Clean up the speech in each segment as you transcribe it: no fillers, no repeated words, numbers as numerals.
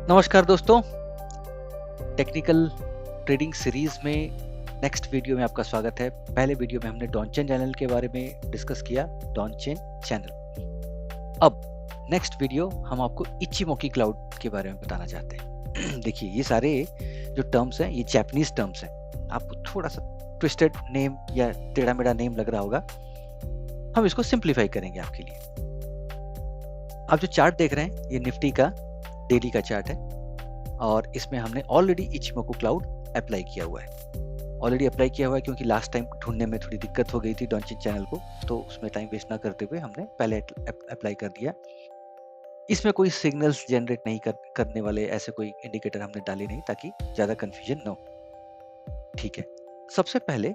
नमस्कार दोस्तों, technical trading series में नेक्स्ट वीडियो में आपका स्वागत है। पहले वीडियो में हमने डॉनचेन चैनल के बारे में डिस्कस किया, डॉनचेन चैनल। अब नेक्स्ट वीडियो हम आपको इचिमोकी क्लाउड के बारे में बताना चाहते हैं। देखिए, ये सारे जो टर्म्स हैं ये जापानीज टर्म्स हैं। आपको थोड़ा सा ट्विस्टेड नेम या टेढ़ा मेढ़ा नेम लग रहा होगा, हम इसको सिंप्लीफाई करेंगे आपके लिए। आप जो चार्ट देख रहे हैं ये निफ्टी का डेली का चार्ट है और इसमें हमने ऑलरेडी इचिमोकू क्लाउड अप्लाई किया हुआ है क्योंकि लास्ट टाइम ढूंढने में थोड़ी दिक्कत हो गई थी डॉनचेन चैनल को, तो उसमें टाइम वेस्ट ना करते हुए हमने पहले अप्लाई कर दिया। इसमें कोई सिग्नल्स जनरेट नहीं करने वाले ऐसे कोई इंडिकेटर हमने डाले नहीं ताकि ज़्यादा कन्फ्यूजन न हो। ठीक है, सबसे पहले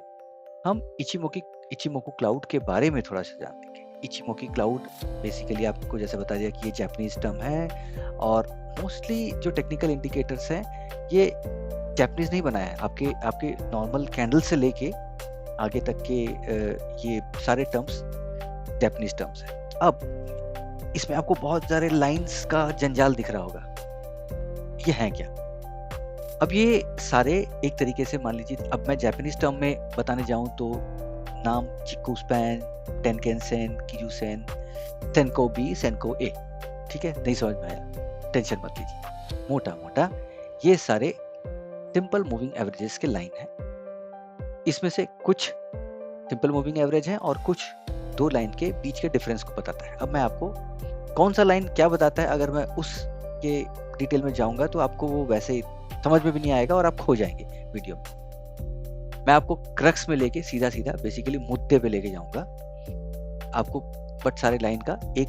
हम इचिमोकू क्लाउड के बारे में थोड़ा सा जान लेंगे। इचिमोकी क्लाउड बेसिकली आपको जैसे बता दिया कि ये जापानीज टर्म है और मोस्टली जो टेक्निकल इंडिकेटर्स हैं ये जापानीज नहीं बनाया है। आपके नॉर्मल कैंडल से लेके आगे तक के ये सारे टर्म्स जापानीज टर्म्स हैं। अब इसमें आपको बहुत सारे लाइंस का जंजाल दिख रहा होगा, ये है क्या? अब ये सारे एक तरीके से मान लीजिए, अब मैं जापानीज टर्म में बताने जाऊं तो नाम चिक्कू स्पैन, टेनकेन-सेन, किजू-सेन, सेनको बी, सेनको ए। ठीक है, नहीं समझ में आया, टेंशन मत लीजिए। मोटा मोटा ये सारे सिंपल मूविंग एवरेजेस के लाइन है। इसमें से कुछ सिंपल मूविंग एवरेज है और कुछ दो लाइन के बीच के डिफरेंस को बताता है। अब मैं आपको कौन सा लाइन क्या बताता है, अगर मैं उस के डिटेल में जाऊंगा तो आपको वो वैसे समझ में भी नहीं आएगा और आप खो जाएंगे वीडियो में। मैं आपको क्रक्स में लेके सीधा बेसिकली मुद्दे पे लेके जाऊंगा आपको, बट सारे लाइन का एक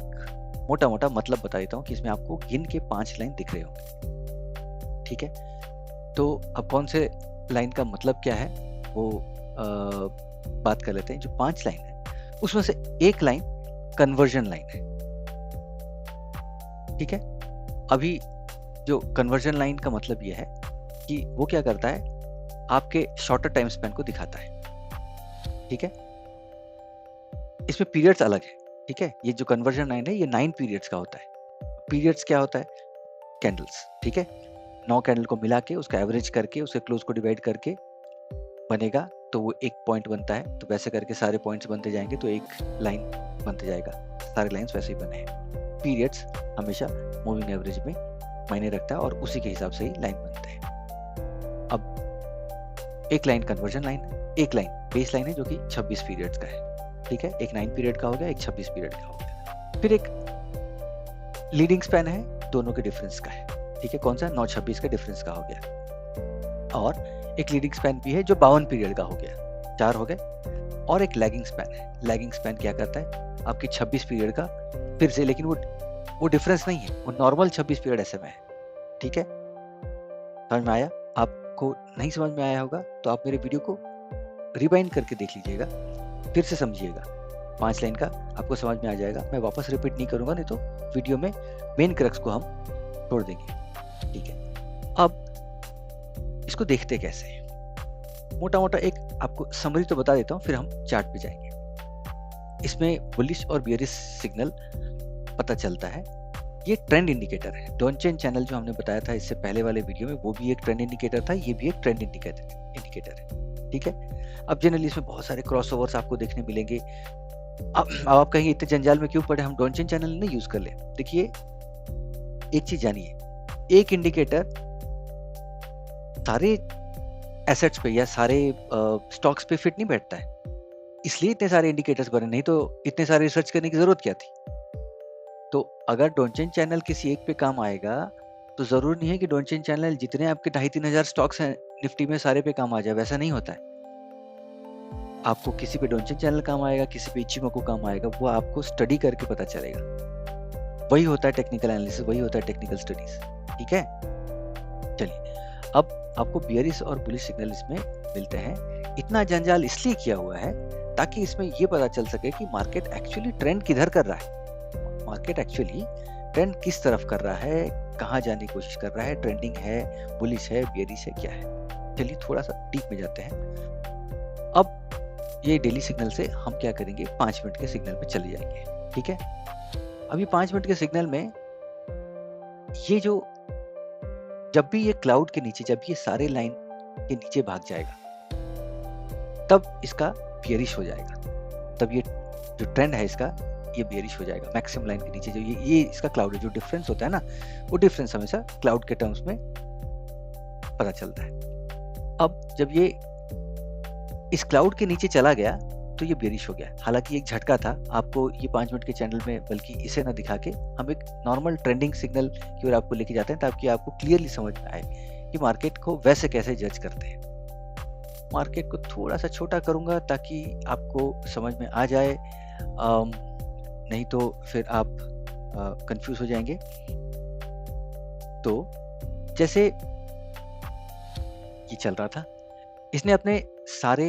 मोटा मोटा मतलब बता देता हूँ कि इसमें आपको गिन के 5 लाइन दिख रहे होंगे। ठीक है, तो अब कौन से लाइन का मतलब क्या है वो बात कर लेते हैं। जो 5 लाइन है उसमें से एक लाइन कन्वर्जन लाइन है। ठीक है, अभी जो कन्वर्जन लाइन का मतलब ये है कि वो क्या करता है, आपके शॉर्टर टाइम स्पैन को दिखाता है। ठीक है, इसमें पीरियड्स अलग है। ठीक है, ये जो कन्वर्जन लाइन है ये 9 पीरियड्स का होता है। पीरियड्स क्या होता है? कैंडल्स। ठीक है, 9 कैंडल को मिला के उसका एवरेज करके उसके क्लोज को डिवाइड करके बनेगा तो वो एक पॉइंट बनता है। तो वैसे करके सारे पॉइंट्स बनते जाएंगे तो एक लाइन बनते जाएगा। सारे लाइंस वैसे ही बने हैं। पीरियड्स हमेशा मूविंग एवरेज में मायने रखता है और उसी के हिसाब से ही लाइन बनते हैं। अब एक लाइन कन्वर्जन लाइन है, एक लाइन बेस लाइन है जो कि 26 पीरियड्स का है। ठीक है, एक 9 पीरियड का हो गया, एक 26 पीरियड का हो गया। फिर एक लीडिंग स्पैन है, दोनों के डिफरेंस का है। ठीक है, कौन सा? 9-26 का डिफरेंस का हो गया। और एक लीडिंग स्पैन भी है जो 52 पीरियड का हो गया। 4 हो गए। और एक लैगिंग स्पैन है। लैगिंग स्पैन क्या करता है? आपकी 26 पीरियड का फिर से, लेकिन वो डिफरेंस नहीं है, वो नॉर्मल 26 पीरियड ऐसे में है। ठीक है, समझ में आया? आपको नहीं समझ में आया होगा तो आप मेरे वीडियो को रिवाइंड करके देख लीजिएगा, फिर से समझिएगा। 5 लाइन का आपको समझ में आ जाएगा। मैं वापस रिपीट नहीं करूंगा, नहीं तो वीडियो में मेन क्रक्स को हम छोड़ देंगे। ठीक है, अब इसको देखते कैसे? मोटा मोटा एक आपको समरी तो बता देता हूँ, फिर हम चार्ट पे जाएंगे। इसमें बुलिश और बियरिश सिग्नल पता चलता है। ये ट्रेंड इंडिकेटर है। डॉनचेन चैनल जो हमने बताया था इससे पहले वाले वीडियो में, वो भी एक ट्रेंड इंडिकेटर था, ये भी एक ट्रेंड इंडिकेटर है। ठीक है, अब जनरली इसमें बहुत सारे क्रॉसओवर्स आपको देखने मिलेंगे। अब आप कहेंगे इतने जंजाल में क्यों पड़े, हम डॉनचेन चैनल नहीं यूज कर ले। देखिए, एक चीज जानिए, एक इंडिकेटर सारे एसेट्स पे या सारे स्टॉक्स पे फिट नहीं बैठता है, इसलिए इतने सारे इंडिकेटर्स बने, नहीं तो इतने सारे रिसर्च करने की जरूरत क्या थी। तो अगर डॉनचेन चैनल किसी एक पे काम आएगा तो जरूर नहीं है कि डॉनचेन चैनल जितने आपके 2,500-3,000 हजार स्टॉक्स हैं निफ्टी में सारे पे काम आ जाए, वैसा नहीं होता है। आपको किसी पे डॉनचेन चैनल काम आएगा, किसी पे इचिमोकू काम आएगा, वो आपको स्टडी करके पता चलेगा। वही होता है टेक्निकल एनालिसिस, वही होता है टेक्निकल स्टडीज। ठीक है, चलिए अब आपको बियरिश और बुलिश सिग्नल इसमें मिलते हैं। इतना जंजाल इसलिए किया हुआ है ताकि इसमें ये पता चल सके कि मार्केट एक्चुअली ट्रेंड किधर कर रहा है, मार्केट एक्चुअली ट्रेंड किस तरफ कर रहा है, कहाँ जाने की कोशिश कर रहा है, ट्रेंडिंग है, बुलिश है, बियरिश है, क्या है। चलिए थोड़ा सा डीप में जाते हैं। अब ये डेली सिग्नल से हम क्या करेंगे, 5 मिनट के सिग्नल पे चले जाएंगे। ठीक है, अभी 5 मिनट के सिग्नल में ये जो जब भी ये क्लाउड के नीचे, जब ये सारे लाइन के नीचे भाग जाएगा, तब इसका बियरिश हो जाएगा। तब ये जो ट्रेंड है इसका, ये बियरिश हो जाएगा। मैक्सिमम लाइन के नीचे जो ये इसका क्लाउड है, जो डिफरेंस होता है ना, वो डिफरेंस हमेशा क्लाउड के टर्म्स में पता चलता है। अब जब ये इस क्लाउड के नीचे चला गया तो ये बेरिश हो गया। हालांकि एक झटका था, आपको ये 5 मिनट के चैनल में बल्कि इसे ना दिखा के हम एक नॉर्मल ट्रेंडिंग सिग्नल की ओर आपको लेके जाते हैं, ताकि आपको क्लियरली समझ में आए कि मार्केट को वैसे कैसे जज करते हैं। मार्केट को थोड़ा सा छोटा करूंगा ताकि आपको समझ में आ जाए, नहीं तो फिर आप कंफ्यूज हो जाएंगे। तो जैसे ये चल रहा था, इसने अपने सारे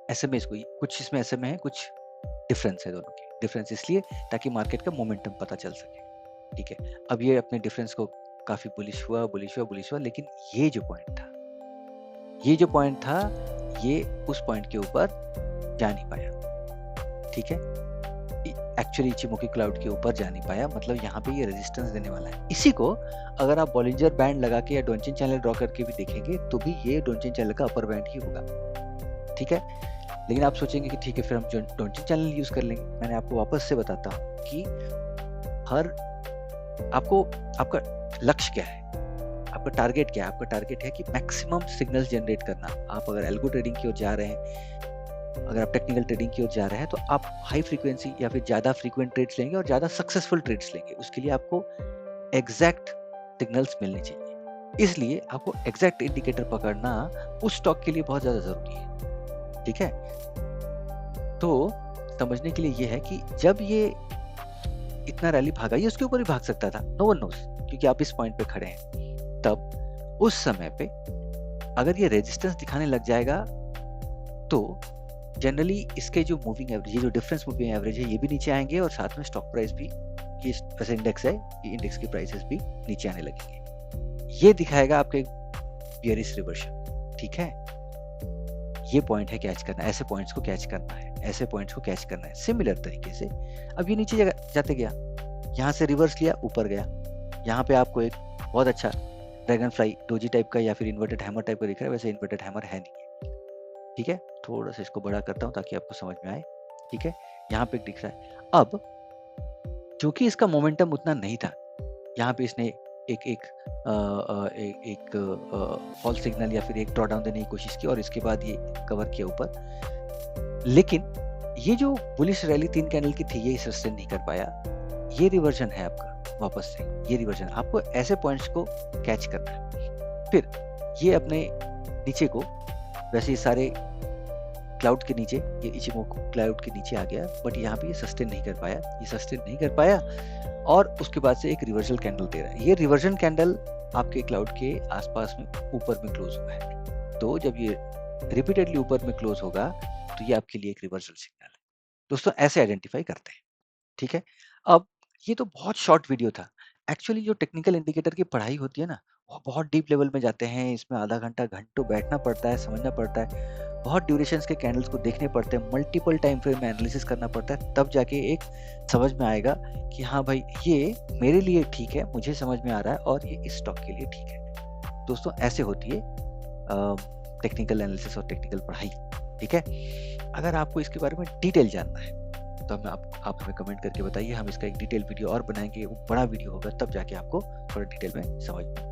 एसएमएस को, कुछ इसमें एसएमए है, कुछ डिफरेंस है दोनों के। डिफरेंस इसलिए ताकि मार्केट का मोमेंटम पता चल सके। ठीक है, अब ये अपने डिफरेंस को काफी बुलिश हुआ, लेकिन ये जो पॉइंट था ये उस पॉइंट के ऊपर जा नहीं पाया। ठीक है, एक्चुअली इचिमोकी क्लाउड के ऊपर जा नहीं पाया, मतलब यहाँ पे ये रेजिस्टेंस देने वाला है। इसी को अगर आप बॉलिंजर बैंड लगा के या डोनचिन चैनल ड्रॉ करके भी देखेंगे तो भी ये डोनचिन चैनल का अपर बैंड ही होगा। ठीक है, लेकिन आप सोचेंगे कि ठीक है फिर हम डोनचिन चैनल यूज कर लेंगे। मैंने आपको वापस से बताता हूँ कि आपका लक्ष्य क्या है, आपका टारगेट क्या है। आपका टारगेट है कि मैक्सिमम सिग्नल्स जनरेट करना। आप अगर एल्गो ट्रेडिंग की ओर जा रहे हैं, अगर आप टेक्निकल ट्रेडिंग की ओर जा रहे हैं, तो आप हाई फ्रीक्वेंसी या फिर ज्यादा फ्रीक्वेंट ट्रेड्स लेंगे और ज्यादा सक्सेसफुल ट्रेड्स लेंगे। उसके लिए आपको एग्जैक्ट सिग्नल्स मिलने चाहिए। इसलिए आपको एग्जैक्ट इंडिकेटर पकड़ना उस स्टॉक के लिए बहुत ज्यादा जरूरी है। ठीक है, तो समझने के लिए ये है कि जब ये इतना रैली भागा, ये उसके ऊपर भी भाग सकता था, नो वन नोस, क्योंकि आप इस पॉइंट पे खड़े हैं। तब उस समय पे अगर ये रेजिस्टेंस दिखाने लग जाएगा तो जनरली इसके जो मूविंग एवरेज, ये जो डिफरेंस मूविंग एवरेज है, ये भी नीचे आएंगे और साथ में स्टॉक प्राइस भी, ये वैसे इंडेक्स है, ये इंडेक्स की प्राइसेस भी नीचे आने लगेंगे। ये दिखाएगा आपके बियरिश रिवर्शन। ठीक है, ये पॉइंट है कैच करना, ऐसे पॉइंट्स को कैच करना है, ऐसे पॉइंट्स को कैच करना है। सिमिलर तरीके से अब ये नीचे जाते गया, यहाँ से रिवर्स लिया, ऊपर गया, यहाँ पे आपको एक बहुत अच्छा ड्रैगन फ्लाई डोजी टाइप का या फिर इन्वर्टेड हैमर टाइप का दिख रहा है। वैसे इन्वर्टेड हैमर है नहीं। ठीक है, थोड़ा सा इसको बड़ा करता हूँ ताकि आपको समझ में आए। ठीक है, यहाँ पे दिख रहा है। अब चूंकि इसका मोमेंटम उतना नहीं था, यहाँ पे इसने एक फॉल सिग्नल या फिर एक ड्रॉ डाउन देने की कोशिश की और इसके बाद ये कवर किया ऊपर। लेकिन ये जो बुलिश रैली 3 कैंडल की थी, ये सस्टेन नहीं कर पाया। ये रिवर्जन है आपका, वापस से ये रिवर्जन। आपको ऐसे पॉइंट्स को कैच करना है। फिर ये अपने नीचे को, वैसे सारे क्लाउड के नीचे, ये इचिमोको क्लाउड के नीचे आ गया, बट यहाँ पे ये सस्टेन नहीं कर पाया, और उसके बाद से एक रिवर्सल कैंडल दे रहा है। ये रिवर्जन कैंडल आपके क्लाउड के आसपास में ऊपर में क्लोज हुआ है। तो जब ये रिपीटेडली ऊपर में क्लोज होगा तो ये आपके लिए एक रिवर्सल सिग्नल है। दोस्तों ऐसे आइडेंटिफाई करते हैं। ठीक है, अब ये तो बहुत शॉर्ट वीडियो था। एक्चुअली जो टेक्निकल इंडिकेटर की पढ़ाई होती है ना, वो बहुत डीप लेवल में जाते हैं। इसमें आधा घंटा घंटों बैठना पड़ता है, समझना पड़ता है, बहुत ड्यूरेशंस के कैंडल्स को देखने पड़ते हैं, मल्टीपल टाइम फ्रेम में एनालिसिस करना पड़ता है, तब जाके एक समझ में आएगा कि हाँ भाई ये मेरे लिए ठीक है, मुझे समझ में आ रहा है और ये इस स्टॉक के लिए ठीक है। दोस्तों ऐसे होती है टेक्निकल एनालिसिस और टेक्निकल पढ़ाई। ठीक है, अगर आपको इसके बारे में डिटेल जानना है तो आप हमें कमेंट करके बताइए, हम इसका एक डिटेल वीडियो और बनाएंगे। वो बड़ा वीडियो होगा, तब जाके आपको थोड़ा डिटेल में समझ में